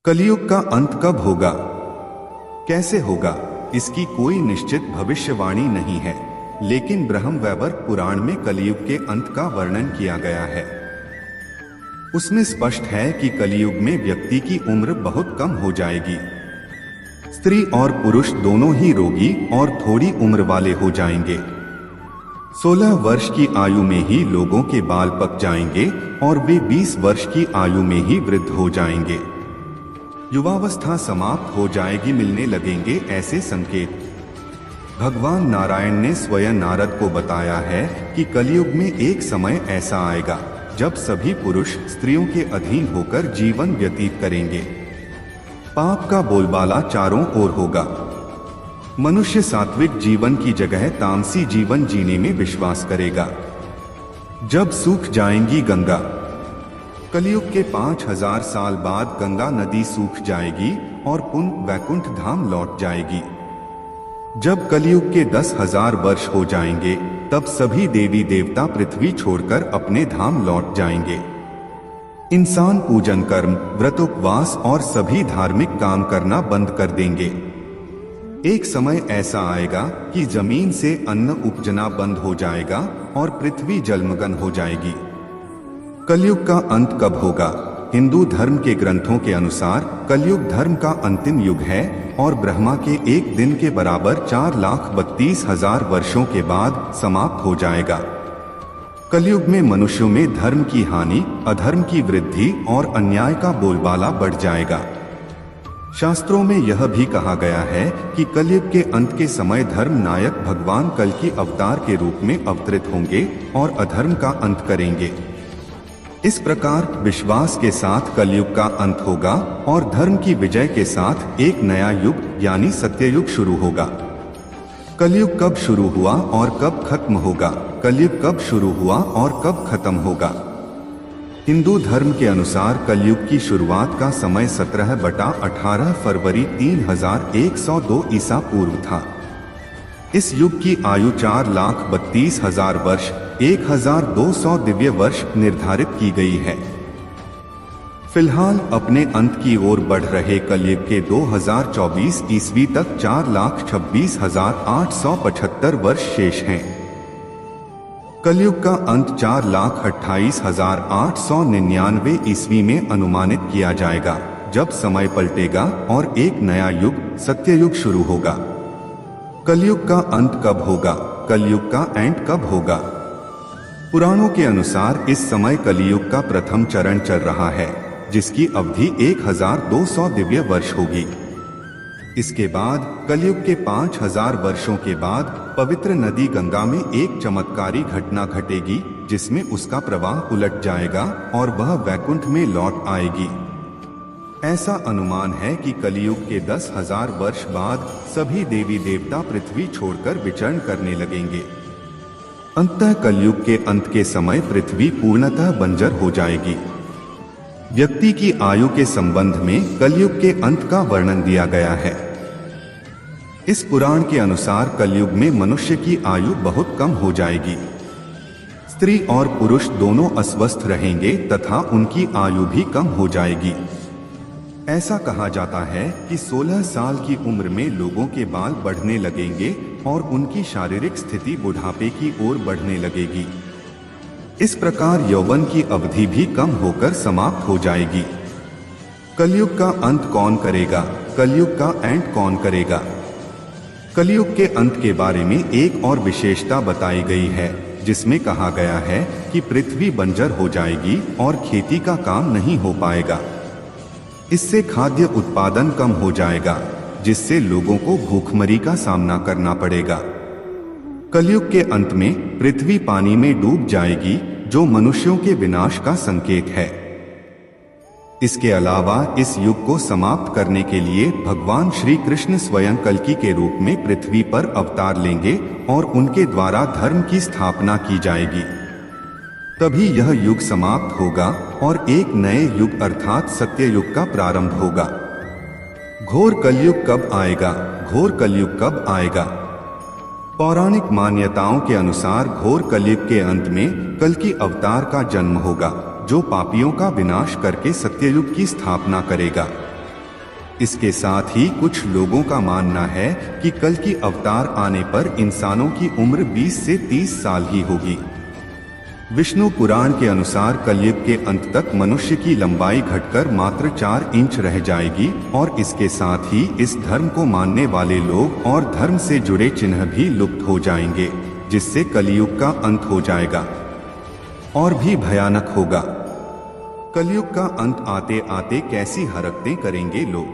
कलयुग का अंत कब होगा, कैसे होगा, इसकी कोई निश्चित भविष्यवाणी नहीं है, लेकिन ब्रह्मवैवर्त पुराण में कलयुग के अंत का वर्णन किया गया है। उसमें स्पष्ट है कि कलयुग में व्यक्ति की उम्र बहुत कम हो जाएगी। स्त्री और पुरुष दोनों ही रोगी और थोड़ी उम्र वाले हो जाएंगे। 16 वर्ष की आयु में ही लोगों के बाल पक जाएंगे और वे 20 वर्ष की आयु में ही वृद्ध हो जाएंगे। युवावस्था समाप्त हो जाएगी, मिलने लगेंगे ऐसे संकेत भगवान नारायण ने स्वयं नारद को बताया है कि कलयुग में एक समय ऐसा आएगा जब सभी पुरुष स्त्रियों के अधीन होकर जीवन व्यतीत करेंगे। पाप का बोलबाला चारों ओर होगा। मनुष्य सात्विक जीवन की जगह तामसी जीवन जीने में विश्वास करेगा। जब सूख जाएंगी गंगा, कलयुग के 5000 साल बाद गंगा नदी सूख जाएगी और पुनः वैकुंठ धाम लौट जाएगी। जब कलयुग के 10,000 वर्ष हो जाएंगे तब सभी देवी देवता पृथ्वी छोड़कर अपने धाम लौट जाएंगे। इंसान पूजन कर्म, व्रत, उपवास और सभी धार्मिक काम करना बंद कर देंगे। एक समय ऐसा आएगा कि जमीन से अन्न उपजना बंद हो जाएगा और पृथ्वी जलमग्न हो जाएगी। कलयुग का अंत कब होगा? हिंदू धर्म के ग्रंथों के अनुसार कलयुग धर्म का अंतिम युग है और ब्रह्मा के एक दिन के बराबर 4,32,000 वर्षों के बाद समाप्त हो जाएगा। कलयुग में मनुष्यों में धर्म की हानि, अधर्म की वृद्धि और अन्याय का बोलबाला बढ़ जाएगा। शास्त्रों में यह भी कहा गया है कि कलयुग के अंत के समय धर्म नायक भगवान कल की अवतार के रूप में अवतरित होंगे और अधर्म का अंत करेंगे। इस प्रकार विश्वास के साथ कलयुग का अंत होगा और धर्म की विजय के साथ एक नया युग यानी सत्ययुग शुरू होगा। कलयुग कब शुरू हुआ और कब खत्म होगा? कलयुग कब शुरू हुआ और कब खत्म होगा? हिंदू धर्म के अनुसार कलयुग की शुरुआत का समय 17/18 फरवरी 3102 ईसा पूर्व था। इस युग की आयु 4,32,000 वर्ष 1,200 दिव्य वर्ष निर्धारित की गई है। फिलहाल अपने अंत की ओर बढ़ रहे कलयुग के 2024 ईस्वी तक 4,26,875 वर्ष शेष हैं। कलयुग का अंत 4,28,899 ईस्वी में अनुमानित किया जाएगा, जब समय पलटेगा और एक नया युग सत्ययुग शुरू होगा। कलयुग का अंत कब होगा? कलयुग का एंड कब होगा? पुराणों के अनुसार इस समय कलियुग का प्रथम चरण चल रहा है, जिसकी अवधि 1,200 दिव्य वर्ष होगी। इसके बाद कलयुग के 5,000 वर्षों के बाद पवित्र नदी गंगा में एक चमत्कारी घटना घटेगी, जिसमें उसका प्रवाह उलट जाएगा और वह वैकुंठ में लौट आएगी। ऐसा अनुमान है कि कलियुग के 10,000 वर्ष बाद सभी देवी देवता पृथ्वी छोड़कर विचरण करने लगेंगे। अंततः कलयुग के अंत के समय पृथ्वी पूर्णतः बंजर हो जाएगी। व्यक्ति की आयु के संबंध में कलयुग के अंत का वर्णन दिया गया है। इस पुराण के अनुसार कलयुग में मनुष्य की आयु बहुत कम हो जाएगी। स्त्री और पुरुष दोनों अस्वस्थ रहेंगे तथा उनकी आयु भी कम हो जाएगी। ऐसा कहा जाता है कि 16 साल की उम्र में लोगों के बाल बढ़ने लगेंगे और उनकी शारीरिक स्थिति बुढ़ापे की ओर बढ़ने लगेगी। इस प्रकार यौवन की अवधि भी कम होकर समाप्त हो जाएगी। कलयुग का अंत कौन करेगा? कलयुग का एंड कौन करेगा? कलयुग के अंत के बारे में एक और विशेषता बताई गई है, जिसमें कहा गया है कि पृथ्वी बंजर हो जाएगी और खेती का काम नहीं हो पाएगा। इससे खाद्य उत्पादन कम हो जाएगा, जिससे लोगों को भूखमरी का सामना करना पड़ेगा। कलयुग के अंत में पृथ्वी पानी में डूब जाएगी, जो मनुष्यों के विनाश का संकेत है। इसके अलावा इस युग को समाप्त करने के लिए भगवान श्री कृष्ण स्वयं कल्कि के रूप में पृथ्वी पर अवतार लेंगे और उनके द्वारा धर्म की स्थापना की जाएगी। तभी यह युग समाप्त होगा और एक नए युग अर्थात सत्य युग का प्रारंभ होगा। घोर कलयुग कब आएगा? घोर कलयुग कब आएगा? पौराणिक मान्यताओं के अनुसार घोर कलयुग के अंत में कल्कि अवतार का जन्म होगा, जो पापियों का विनाश करके सत्ययुग की स्थापना करेगा। इसके साथ ही कुछ लोगों का मानना है कि कल की अवतार आने पर इंसानों की उम्र 20 से 30 साल ही होगी। विष्णु पुराण के अनुसार कलयुग के अंत तक मनुष्य की लंबाई घटकर मात्र 4 इंच रह जाएगी और इसके साथ ही इस धर्म को मानने वाले लोग और धर्म से जुड़े चिन्ह भी लुप्त हो जाएंगे, जिससे कलयुग का अंत हो जाएगा और भी भयानक होगा। कलयुग का अंत आते आते कैसी हरकतें करेंगे लोग।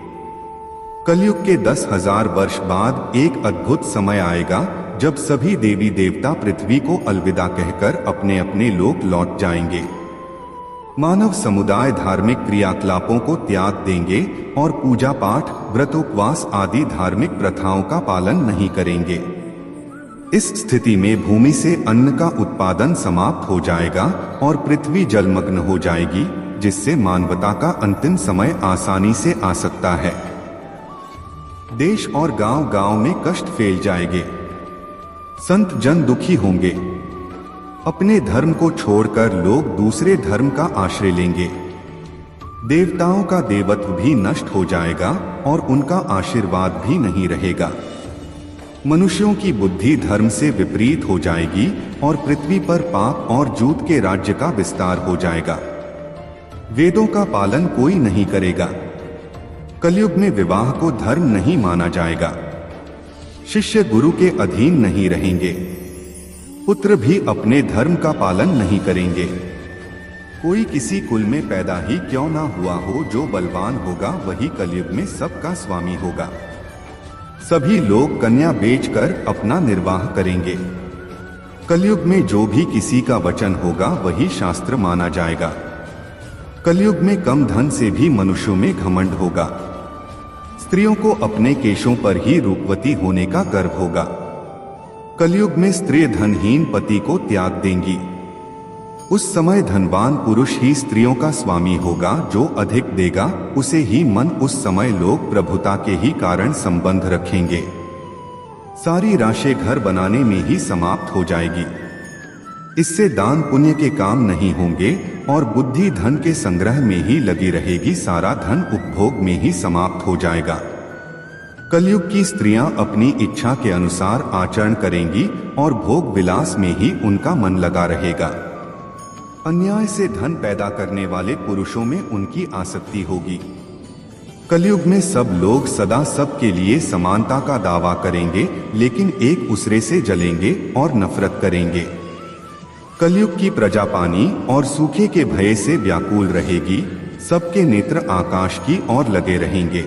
कलयुग के 10,000 वर्ष बाद एक अद्भुत समय आएगा जब सभी देवी देवता पृथ्वी को अलविदा कहकर अपने अपने लोक लौट जाएंगे। मानव समुदाय धार्मिक क्रियाकलापों को त्याग देंगे और पूजा पाठ, व्रतोपवास आदि धार्मिक प्रथाओं का पालन नहीं करेंगे। इस स्थिति में भूमि से अन्न का उत्पादन समाप्त हो जाएगा और पृथ्वी जलमग्न हो जाएगी, जिससे मानवता का अंतिम समय आसानी से आ सकता है। देश और गांव-गांव में कष्ट फैल जाएंगे। संत जन दुखी होंगे। अपने धर्म को छोड़कर लोग दूसरे धर्म का आश्रय लेंगे। देवताओं का देवत्व भी नष्ट हो जाएगा और उनका आशीर्वाद भी नहीं रहेगा। मनुष्यों की बुद्धि धर्म से विपरीत हो जाएगी और पृथ्वी पर पाप और जूत के राज्य का विस्तार हो जाएगा। वेदों का पालन कोई नहीं करेगा। कलयुग में विवाह को धर्म नहीं माना जाएगा। शिष्य गुरु के अधीन नहीं रहेंगे। पुत्र भी अपने धर्म का पालन नहीं करेंगे। कोई किसी कुल में पैदा ही क्यों ना हुआ हो, जो बलवान होगा वही कलयुग में सबका स्वामी होगा। सभी लोग कन्या बेचकर अपना निर्वाह करेंगे। कलयुग में जो भी किसी का वचन होगा वही शास्त्र माना जाएगा। कलयुग में कम धन से भी मनुष्यों में घमंड होगा। स्त्रियों को अपने केशों पर ही रूपवती होने का गर्व होगा। कलयुग में स्त्री धनहीन पति को त्याग देंगी। उस समय धनवान पुरुष ही स्त्रियों का स्वामी होगा। जो अधिक देगा उसे ही मन। उस समय लोग प्रभुता के ही कारण संबंध रखेंगे। सारी राशि घर बनाने में ही समाप्त हो जाएगी। इससे दान पुण्य के काम नहीं होंगे और बुद्धि धन के संग्रह में ही लगी रहेगी। सारा धन उपभोग में ही समाप्त हो जाएगा। कलयुग की स्त्रियां अपनी इच्छा के अनुसार आचरण करेंगी और भोग विलास में ही उनका मन लगा रहेगा। अन्याय से धन पैदा करने वाले पुरुषों में उनकी आसक्ति होगी। कलयुग में सब लोग सदा सबके लिए समानता का दावा करेंगे, लेकिन एक दूसरे से जलेंगे और नफरत करेंगे। कलयुग की प्रजा पानी और सूखे के भय से व्याकुल रहेगी। सबके नेत्र आकाश की ओर लगे रहेंगे।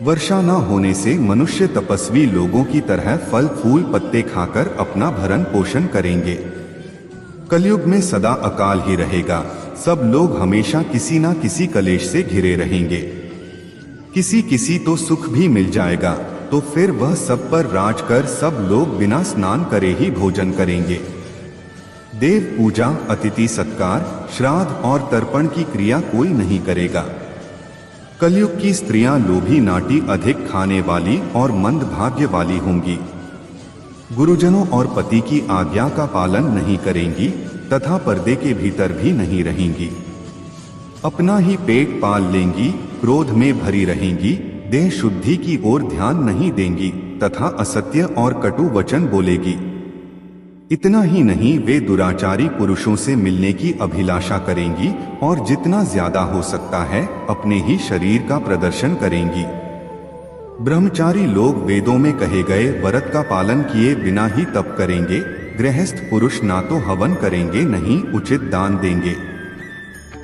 वर्षा न होने से मनुष्य तपस्वी लोगों की तरह फल फूल पत्ते खाकर अपना भरण पोषण करेंगे। कलयुग में सदा अकाल ही रहेगा। सब लोग हमेशा किसी न किसी कलेश से घिरे रहेंगे। किसी किसी तो सुख भी मिल जाएगा, तो फिर वह सब पर राज कर सब लोग बिना स्नान करे ही भोजन करेंगे। देव पूजा, अतिथि सत्कार, श्राद्ध और तर्पण की क्रिया कोई नहीं करेगा। कलयुग की स्त्रियां लोभी, नाटी, अधिक खाने वाली और मंद भाग्य वाली होंगी। गुरुजनों और पति की आज्ञा का पालन नहीं करेंगी तथा पर्दे के भीतर भी नहीं रहेंगी। अपना ही पेट पाल लेंगी, क्रोध में भरी रहेंगी, देह शुद्धि की ओर ध्यान नहीं देंगी तथा असत्य और कटु वचन बोलेगी। इतना ही नहीं, वे दुराचारी पुरुषों से मिलने की अभिलाषा करेंगी और जितना ज्यादा हो सकता है अपने ही शरीर का प्रदर्शन करेंगी। ब्रह्मचारी लोग वेदों में कहे गए व्रत का पालन किए बिना ही तप करेंगे। गृहस्थ पुरुष ना तो हवन करेंगे, नहीं उचित दान देंगे।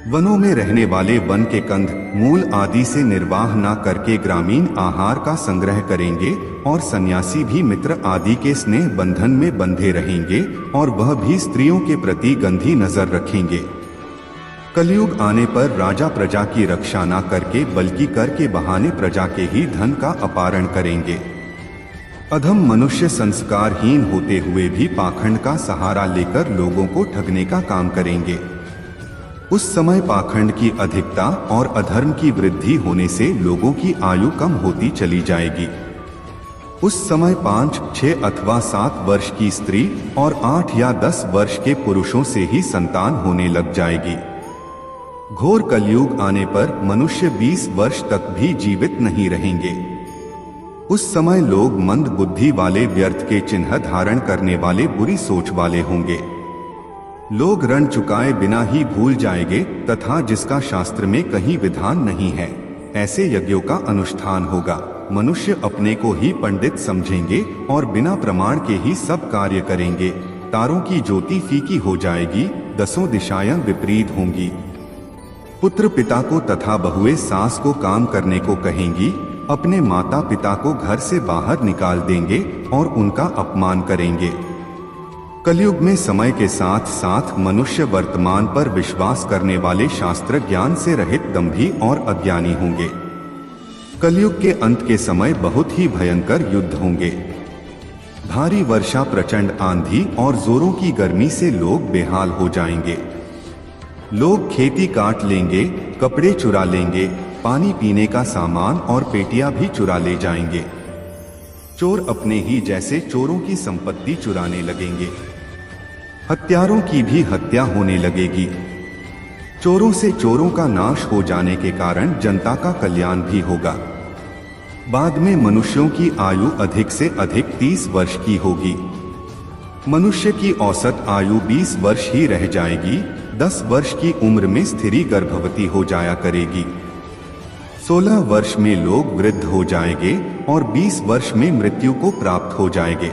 वनों में रहने वाले वन के कंद मूल आदि से निर्वाह न करके ग्रामीण आहार का संग्रह करेंगे और सन्यासी भी मित्र आदि के स्नेह बंधन में बंधे रहेंगे और वह भी स्त्रियों के प्रति गंदी नजर रखेंगे। कलयुग आने पर राजा प्रजा की रक्षा न करके बल्कि कर के बहाने प्रजा के ही धन का अपहरण करेंगे। अधम मनुष्य संस्कारहीन होते हुए भी पाखंड का सहारा लेकर लोगों को ठगने का काम करेंगे। उस समय पाखंड की अधिकता और अधर्म की वृद्धि होने से लोगों की आयु कम होती चली जाएगी। उस समय 5, 6 अथवा 7 वर्ष की स्त्री और 8 या 10 वर्ष के पुरुषों से ही संतान होने लग जाएगी। घोर कलयुग आने पर मनुष्य 20 वर्ष तक भी जीवित नहीं रहेंगे। उस समय लोग मंद बुद्धि वाले, व्यर्थ के चिन्ह धारण करने वाले, बुरी सोच वाले होंगे। लोग ऋण चुकाए बिना ही भूल जाएंगे तथा जिसका शास्त्र में कहीं विधान नहीं है ऐसे यज्ञों का अनुष्ठान होगा। मनुष्य अपने को ही पंडित समझेंगे और बिना प्रमाण के ही सब कार्य करेंगे। तारों की ज्योति फीकी हो जाएगी, 10 दिशाएं विपरीत होंगी। पुत्र पिता को तथा बहुएं सास को काम करने को कहेंगी। अपने माता पिता को घर से बाहर निकाल देंगे और उनका अपमान करेंगे। कलयुग में समय के साथ साथ मनुष्य वर्तमान पर विश्वास करने वाले, शास्त्र ज्ञान से रहित, दंभी और अज्ञानी होंगे। कलयुग के अंत के समय बहुत ही भयंकर युद्ध होंगे। भारी वर्षा, प्रचंड आंधी और जोरों की गर्मी से लोग बेहाल हो जाएंगे। लोग खेती काट लेंगे, कपड़े चुरा लेंगे, पानी पीने का सामान और पेटियां भी चुरा ले जाएंगे। चोर अपने ही जैसे चोरों की संपत्ति चुराने लगेंगे। हत्यारों की भी हत्या होने लगेगी। चोरों से चोरों का नाश हो जाने के कारण जनता का कल्याण भी होगा। बाद में मनुष्यों की आयु अधिक से अधिक 30 वर्ष की होगी। मनुष्य की औसत आयु 20 वर्ष ही रह जाएगी। 10 वर्ष की उम्र में स्त्री गर्भवती हो जाया करेगी। 16 वर्ष में लोग वृद्ध हो जाएंगे और 20 वर्ष में मृत्यु को प्राप्त हो जाएंगे।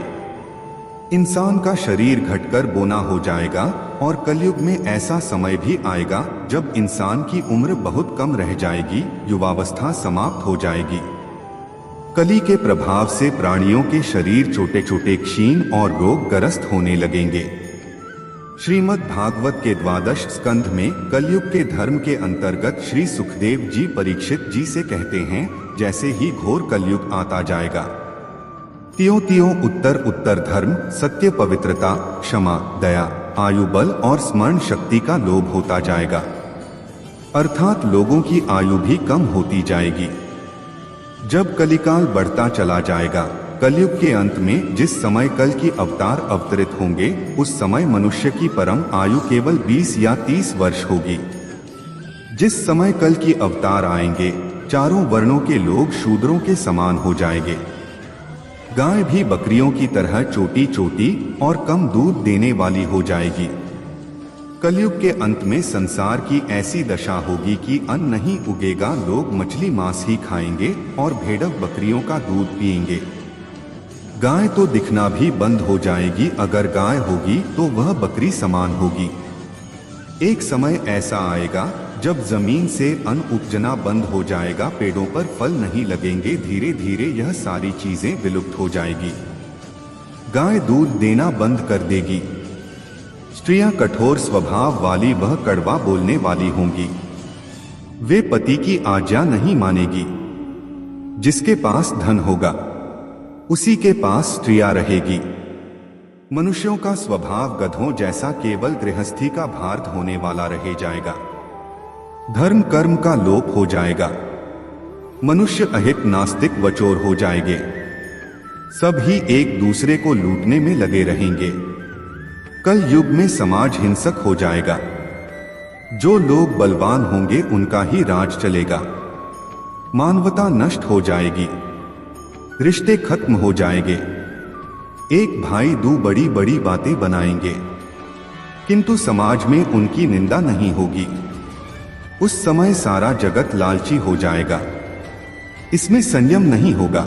इंसान का शरीर घटकर बोना हो जाएगा और कलयुग में ऐसा समय भी आएगा जब इंसान की उम्र बहुत कम रह जाएगी, युवावस्था समाप्त हो जाएगी। कली के प्रभाव से प्राणियों के शरीर छोटे छोटे, क्षीण और रोगग्रस्त होने लगेंगे। श्रीमद् भागवत के 12 स्कंध में कलयुग के धर्म के अंतर्गत श्री सुखदेव जी परीक्षित जी से कहते हैं, जैसे ही घोर कलयुग आता जाएगा त्यों त्यों उत्तर उत्तर धर्म, सत्य, पवित्रता, क्षमा, दया, आयु बल और स्मरण शक्ति का लोभ होता जाएगा। अर्थात लोगों की आयु भी कम होती जाएगी। जब कलिकाल बढ़ता चला जाएगा, कलयुग के अंत में जिस समय कल की अवतार अवतरित होंगे, उस समय मनुष्य की परम आयु केवल 20 या 30 वर्ष होगी। जिस समय कल की अवतार आएंगे, चारों वर्णों के लोग शूद्रों के समान हो जाएंगे। गाय भी बकरियों की तरह छोटी छोटी और कम दूध देने वाली हो जाएगी। कलयुग के अंत में संसार की ऐसी दशा होगी कि अन्न नहीं उगेगा, लोग मछली मांस ही खाएंगे और भेड़ बकरियों का दूध पिएंगे। गाय तो दिखना भी बंद हो जाएगी, अगर गाय होगी तो वह बकरी समान होगी। एक समय ऐसा आएगा जब जमीन से अन्न उपजना बंद हो जाएगा, पेड़ों पर फल नहीं लगेंगे, धीरे धीरे यह सारी चीजें विलुप्त हो जाएगी। गाय दूध देना बंद कर देगी। स्त्रियां कठोर स्वभाव वाली, वह कड़वा बोलने वाली होंगी। वे पति की आज्ञा नहीं मानेगी। जिसके पास धन होगा उसी के पास स्त्रियां रहेगी। मनुष्यों का स्वभाव गधों जैसा केवल गृहस्थी का भार ढोने वाला रह जाएगा। धर्म कर्म का लोप हो जाएगा। मनुष्य अहित, नास्तिक व चोर हो जाएंगे। सब ही एक दूसरे को लूटने में लगे रहेंगे। कल युग में समाज हिंसक हो जाएगा। जो लोग बलवान होंगे उनका ही राज चलेगा। मानवता नष्ट हो जाएगी। रिश्ते खत्म हो जाएंगे। एक भाई दो बड़ी बड़ी बातें बनाएंगे, किंतु समाज में उनकी निंदा नहीं होगी। उस समय सारा जगत लालची हो जाएगा। इसमें संयम नहीं होगा।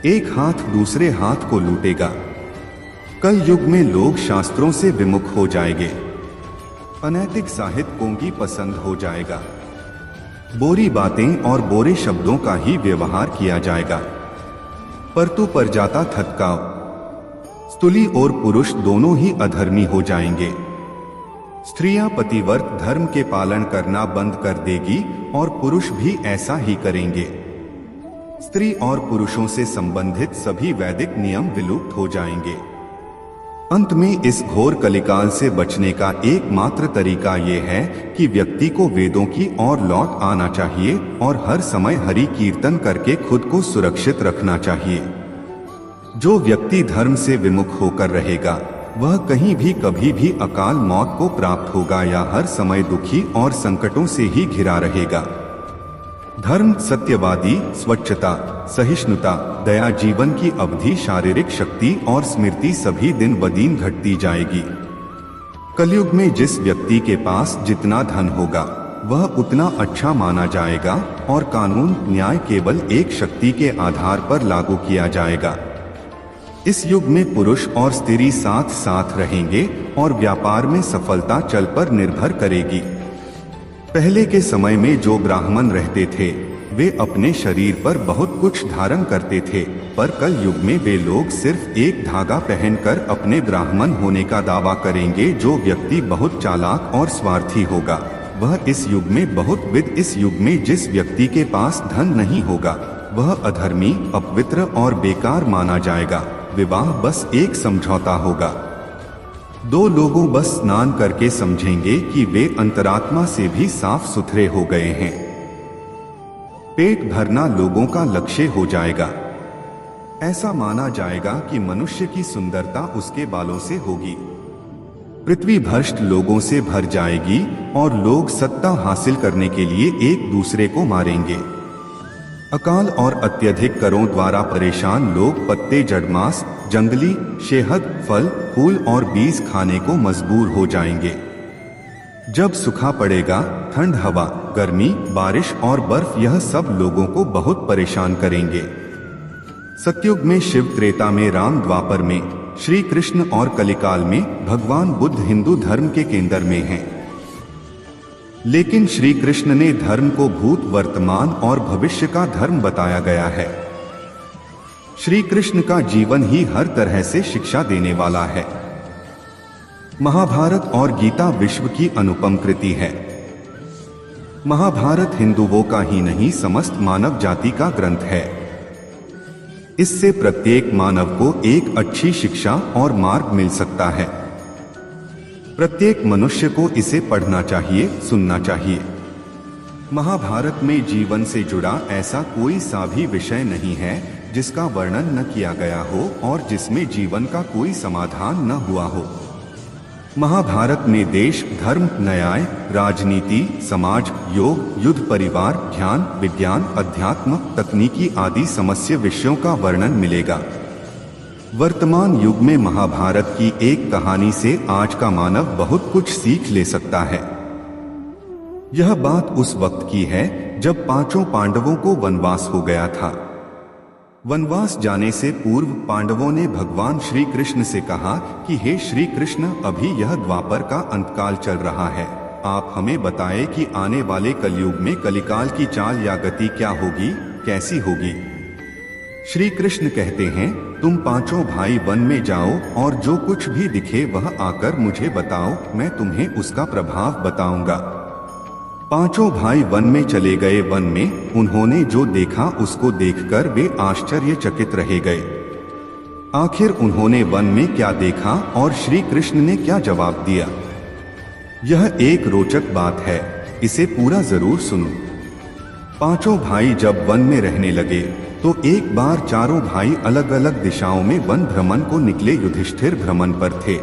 एक हाथ दूसरे हाथ को लूटेगा। कल युग में लोग शास्त्रों से विमुख हो जाएंगे। अनैतिक साहित्य को की पसंद हो जाएगा। बोरी बातें और बोरे शब्दों का ही व्यवहार किया जाएगा। परतु परजाता थतकाव, स्त्री और पुरुष दोनों ही अधर्मी हो जाएंगे। स्त्रियां पतिव्रत धर्म के पालन करना बंद कर देगी और पुरुष भी ऐसा ही करेंगे। स्त्री और पुरुषों से संबंधित सभी वैदिक नियम विलुप्त हो जाएंगे। अंत में इस घोर कलिकाल से बचने का एकमात्र तरीका ये है कि व्यक्ति को वेदों की ओर लौट आना चाहिए और हर समय हरि कीर्तन करके खुद को सुरक्षित रखना चाहिए। जो व्यक्ति धर्म से विमुख होकर रहेगा वह कहीं भी कभी भी अकाल मौत को प्राप्त होगा या हर समय दुखी और संकटों से ही घिरा रहेगा। धर्म, सत्यवादी, स्वच्छता, सहिष्णुता, दया, जीवन की अवधि, शारीरिक शक्ति और स्मृति सभी दिन ब दिन घटती जाएगी। कलयुग में जिस व्यक्ति के पास जितना धन होगा वह उतना अच्छा माना जाएगा और कानून न्याय केवल एक शक्ति के आधार पर लागू किया जाएगा। इस युग में पुरुष और स्त्री साथ साथ रहेंगे और व्यापार में सफलता चल पर निर्भर करेगी। पहले के समय में जो ब्राह्मण रहते थे वे अपने शरीर पर बहुत कुछ धारण करते थे, पर कल युग में वे लोग सिर्फ एक धागा पहनकर अपने ब्राह्मण होने का दावा करेंगे। जो व्यक्ति बहुत चालाक और स्वार्थी होगा वह इस युग में बहुत विद। इस युग में जिस व्यक्ति के पास धन नहीं होगा वह अधर्मी, अपवित्र और बेकार माना जाएगा। विवाह बस एक समझौता होगा। दो लोगों बस स्नान करके समझेंगे कि वे अंतरात्मा से भी साफ सुथरे हो गए हैं। पेट भरना लोगों का लक्ष्य हो जाएगा। ऐसा माना जाएगा कि मनुष्य की सुंदरता उसके बालों से होगी। पृथ्वी भ्रष्ट लोगों से भर जाएगी और लोग सत्ता हासिल करने के लिए एक दूसरे को मारेंगे। अकाल और अत्यधिक करों द्वारा परेशान लोग पत्ते, जड़मांस, जंगली शहद, फल, फूल और बीज खाने को मजबूर हो जाएंगे। जब सूखा पड़ेगा, ठंड हवा, गर्मी, बारिश और बर्फ यह सब लोगों को बहुत परेशान करेंगे। सतयुग में शिव, त्रेता में राम, द्वापर में श्री कृष्ण और कलिकाल में भगवान बुद्ध हिंदू धर्म के केंद्र में हैं। लेकिन श्री कृष्ण ने धर्म को भूत, वर्तमान और भविष्य का धर्म बताया गया है। श्री कृष्ण का जीवन ही हर तरह से शिक्षा देने वाला है। महाभारत और गीता विश्व की अनुपम कृति है। महाभारत हिंदुओं का ही नहीं समस्त मानव जाति का ग्रंथ है। इससे प्रत्येक मानव को एक अच्छी शिक्षा और मार्ग मिल सकता है। प्रत्येक मनुष्य को इसे पढ़ना चाहिए, सुनना चाहिए। महाभारत में जीवन से जुड़ा ऐसा कोई सा भी विषय नहीं है जिसका वर्णन न किया गया हो और जिसमें जीवन का कोई समाधान न हुआ हो। महाभारत में देश, धर्म, न्याय, राजनीति, समाज, योग, युद्ध, परिवार, ध्यान, विज्ञान, अध्यात्म, तकनीकी आदि समस्त विषयों का वर्णन मिलेगा। वर्तमान युग में महाभारत की एक कहानी से आज का मानव बहुत कुछ सीख ले सकता है। यह बात उस वक्त की है जब पांचों पांडवों को वनवास हो गया था। वनवास जाने से पूर्व पांडवों ने भगवान श्री कृष्ण से कहा कि हे श्री कृष्ण, अभी यह द्वापर का अंतकाल चल रहा है, आप हमें बताएं कि आने वाले कलयुग में कलिकाल की चाल या गति क्या होगी, कैसी होगी। श्री कृष्ण कहते हैं, तुम पांचों भाई वन में जाओ और जो कुछ भी दिखे वह आकर मुझे बताओ, मैं तुम्हें उसका प्रभाव बताऊंगा। पांचों भाई वन में चले गए। वन में उन्होंने जो देखा उसको देखकर वे आश्चर्यचकित रह गए। आखिर उन्होंने वन में क्या देखा और श्री कृष्ण ने क्या जवाब दिया, यह एक रोचक बात है, इसे पूरा जरूर सुनो। पांचों भाई जब वन में रहने लगे तो एक बार चारों भाई अलग अलग दिशाओं में वन भ्रमण को निकले। युधिष्ठिर भ्रमण पर थे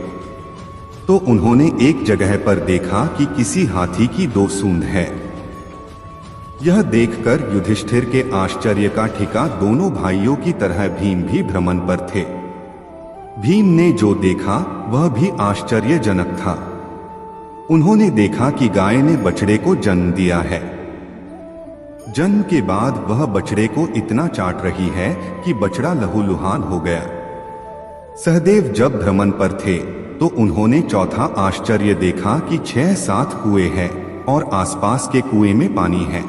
तो उन्होंने एक जगह पर देखा कि किसी हाथी की दो सूंड है। यह देखकर युधिष्ठिर के आश्चर्य का ठिकाना दोनों भाइयों की तरह भीम भी भ्रमण पर थे। भीम ने जो देखा वह भी आश्चर्यजनक था। उन्होंने देखा कि गाय ने बछड़े को जन्म दिया है। जन्म के बाद वह बछड़े को इतना चाट रही है कि बछड़ा लहूलुहान हो गया। सहदेव जब भ्रमण पर थे तो उन्होंने चौथा आश्चर्य देखा कि 6-7 कुएं हैं और आसपास के कुएं में पानी है,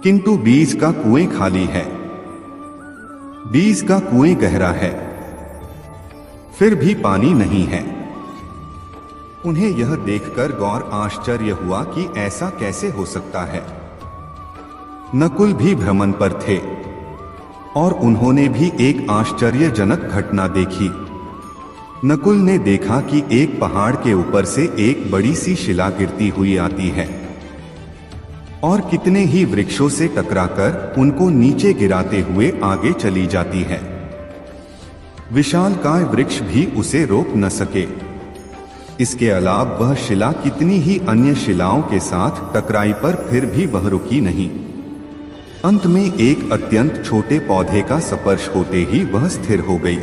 किंतु बीज का कुएं खाली है। बीज का कुएं गहरा है, फिर भी पानी नहीं है। उन्हें यह देखकर गौर आश्चर्य हुआ कि ऐसा कैसे हो सकता है। नकुल भी भ्रमण पर थे और उन्होंने भी एक आश्चर्यजनक घटना देखी। नकुल ने देखा कि एक पहाड़ के ऊपर से एक बड़ी सी शिला गिरती हुई आती है और कितने ही वृक्षों से टकराकर उनको नीचे गिराते हुए आगे चली जाती है। विशालकाय वृक्ष भी उसे रोक न सके। इसके अलावा वह शिला कितनी ही अन्य शिलाओं के साथ टकराई पर फिर भी वह रुकी नहीं। अंत में एक अत्यंत छोटे पौधे का स्पर्श होते ही वह स्थिर हो गई।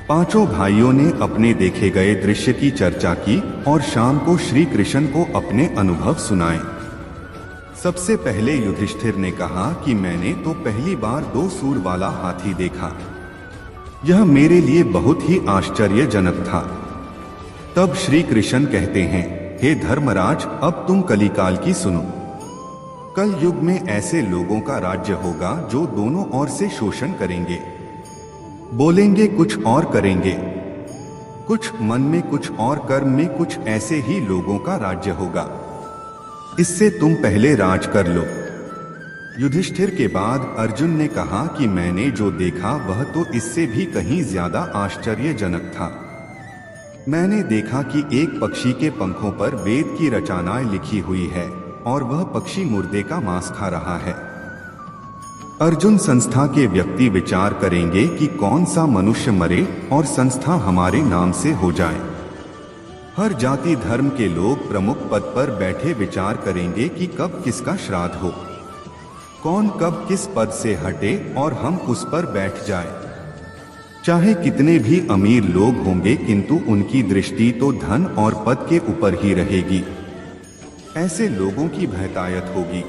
पांचों भाइयों ने अपने देखे गए दृश्य की चर्चा की और शाम को श्री कृष्ण को अपने अनुभव सुनाए। सबसे पहले युधिष्ठिर ने कहा कि मैंने तो पहली बार 2 सूंड वाला हाथी देखा। यह मेरे लिए बहुत ही आश्चर्यजनक था। तब श्री कृष्ण कहते हैं, हे धर्मराज, अब तुम कलिकाल की सुनो। कल युग में ऐसे लोगों का राज्य होगा जो दोनों ओर से शोषण करेंगे, बोलेंगे कुछ और करेंगे कुछ, मन में कुछ और कर्म में कुछ, ऐसे ही लोगों का राज्य होगा। इससे तुम पहले राज कर लो। युधिष्ठिर के बाद अर्जुन ने कहा कि मैंने जो देखा वह तो इससे भी कहीं ज्यादा आश्चर्यजनक था। मैंने देखा कि एक पक्षी के पंखों पर वेद की रचनाएं लिखी हुई है और वह पक्षी मुर्दे का मांस खा रहा है। अर्जुन, संस्था के व्यक्ति विचार करेंगे कि कौन सा मनुष्य मरे और संस्था हमारे नाम से हो जाए। हर जाति धर्म के लोग प्रमुख पद पर बैठे विचार करेंगे कि कब किसका श्राद्ध हो, कौन कब किस पद से हटे और हम उस पर बैठ जाए। चाहे कितने भी अमीर लोग होंगे किंतु उनकी दृष्टि तो धन और पद के ऊपर ही रहेगी। ऐसे लोगों की बहुतायत होगी।